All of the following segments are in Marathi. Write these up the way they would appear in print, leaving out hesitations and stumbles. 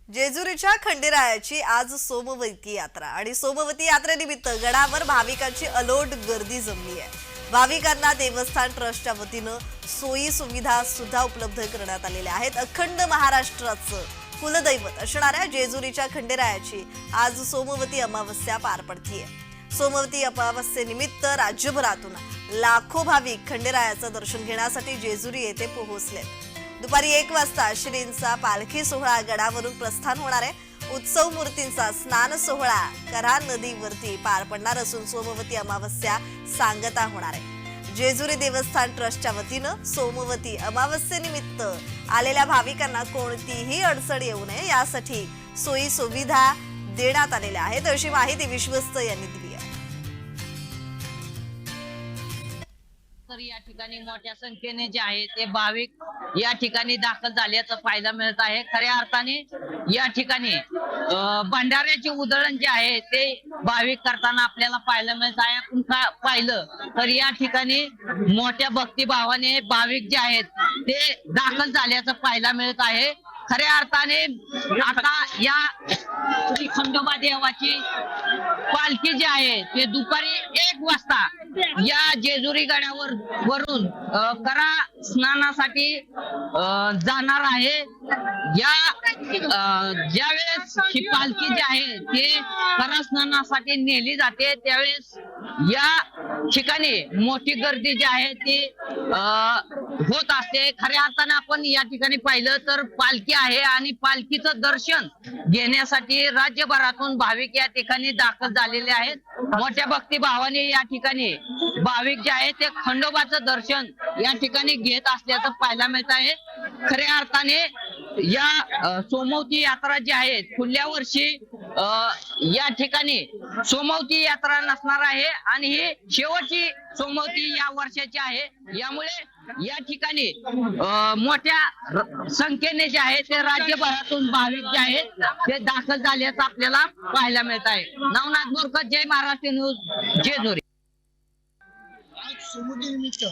जेजुरीच्या खंडेरायाची आज सोमवती यात्रा आणि सोमवती यात्रेनिमित्त गडावर भाविकांची अलोट गर्दी जमली आहे। भाविकांना देवस्थान ट्रस्टच्या वतीनं सोयी सुविधा सुद्धा उपलब्ध करण्यात आलेल्या आहेत। अखंड महाराष्ट्राचं कुलदैवत असणाऱ्या जेजुरीच्या खंडेरायाची आज सोमवती अमावस्या पार पडतीये। सोमवती अमावस्येनिमित्त राज्यभरातून लाखो भाविक खंडेरायाचं दर्शन घेण्यासाठी जेजुरी येथे पोहोचलेत। दुपारी 1 वाजता श्रींचा पालखी सोहळा गडावरून प्रस्थान होणार आहे। उत्सव मूर्तींचा स्नान सोहळा कऱ्हा नदीवरती पार पडणार असून सोमवती अमावस्या सांगता होणार आहे। जेजुरी देवस्थान ट्रस्टच्या वतीनं सोमवती अमावस्येनिमित्त आलेल्या भाविकांना कोणतीही अडचण येऊ नये यासाठी सोयी सुविधा देण्यात आलेल्या आहेत अशी माहिती विश्वस्त यांनी दिली आहे। तर या ठिकाणी मोठ्या संख्येने जे आहे ते भाविक या ठिकाणी दाखल झाल्याचं पाहायला मिळत आहे। खऱ्या अर्थाने या ठिकाणी भंडाऱ्याचे उधळण जे आहे ते भाविक करताना आपल्याला पाहायला मिळत आहे। आपण पाहिलं तर या ठिकाणी मोठ्या भक्तिभावाने भाविक जे आहेत ते दाखल झाल्याचं पाहायला मिळत आहे। खऱ्या अर्थाने आता या श्री खंडोबा देवाची पालखी जी आहे ते दुपारी 1 वाजता या जेजुरी गडावरून करा स्नानासाठी जाणार आहे। या ज्यावेळेस ही पालखी जी आहे ते करा स्नानासाठी नेली जाते त्यावेळेस या ठिकाणी मोठी गर्दी जी आहे ती होत असते। खऱ्या अर्थाने आपण या ठिकाणी पाहिलं तर पालखी आहे आणि पालखीचं दर्शन घेण्यासाठी राज्यभरातून भाविक या ठिकाणी दाखल झालेले आहेत। मोठ्या भक्तिभावाने या ठिकाणी भाविक जे आहेत ते खंडोबाचं दर्शन या ठिकाणी घेत असल्याचं पाहायला मिळत आहे। खऱ्या अर्थाने या सोमवती यात्रा जी आहे पुढल्या वर्षी या ठिकाणी सोमवती यात्रा नसणार आहे आणि ही शेवटची सोमवती या वर्षाची आहे। यामुळे या ठिकाणी मोठ्या संख्येने जे आहे ते राज्यभरातून भाविक जे आहेत ते दाखल झाल्याचं आपल्याला पाहायला मिळत आहे। नवनाथ बोरकर, जय महाराष्ट्र न्यूज, जेजुरी। आज सोमवती निमित्त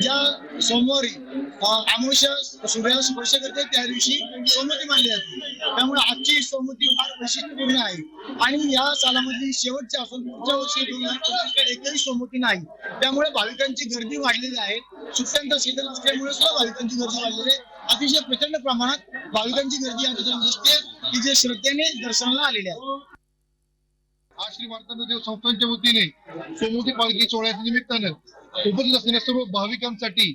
ज्या सोमवारी अमावस्या सूर्याला स्पर्श करते त्या दिवशी सोमवती मानली जाते। त्यामुळे आजची सोमवती फार वैशिष्ट्यपूर्ण आहे आणि या सालामधली शेवटची असून पुढच्या वर्षी 2025 एकही सोमवती नाही। त्यामुळे भाविकांची गर्दी वाढलेली आहे। सुट्ट्यांचा सीझन असल्यामुळे सुद्धा भाविकांची गर्दी वाढलेली आहे। अतिशय प्रचंड प्रमाणात भाविकांची गर्दी या ठिकाणी दिसते की जे श्रद्धेने दर्शनाला आलेले आहेत। आज श्री मार्तंड देव संस्थानच्या वतीने सोमवती पालखी सोहळ्याच्या निमित्तानं उपस्थित असलेल्या सर्व भाविकांसाठी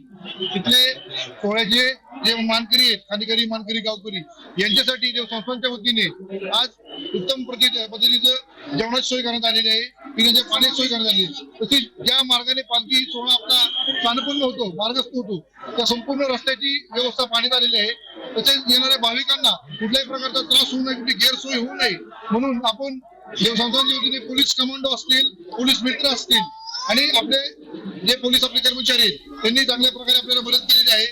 तिथले सोहळ्याचे जे मानकरी आहेत, खांदेकरी मानकरी गावकरी यांच्यासाठी देव संस्थानच्या वतीने आज उत्तम पद्धतीचं जेवणाची सोय करण्यात आलेली आहे, पिण्याच्या पाण्याची सोय करण्यात आली आहे। तसेच ज्या मार्गाने पालखी सोहळा आपला स्थानपूर्ण होतो, मार्गस्थ होतो, त्या संपूर्ण रस्त्याची व्यवस्था पाहण्यात आलेली आहे। तसेच येणाऱ्या भाविकांना कुठल्याही प्रकारचा त्रास होऊ नये, कुठली गैरसोय होऊ नये म्हणून आपण देवस्थानच्या वतीने पोलीस कमांडो असतील, पोलीस मित्र असतील आणि आपले जे पोलीस आपले कर्मचारी आहेत त्यांनी चांगल्या प्रकारे आपल्याला मदत केलेली आहे।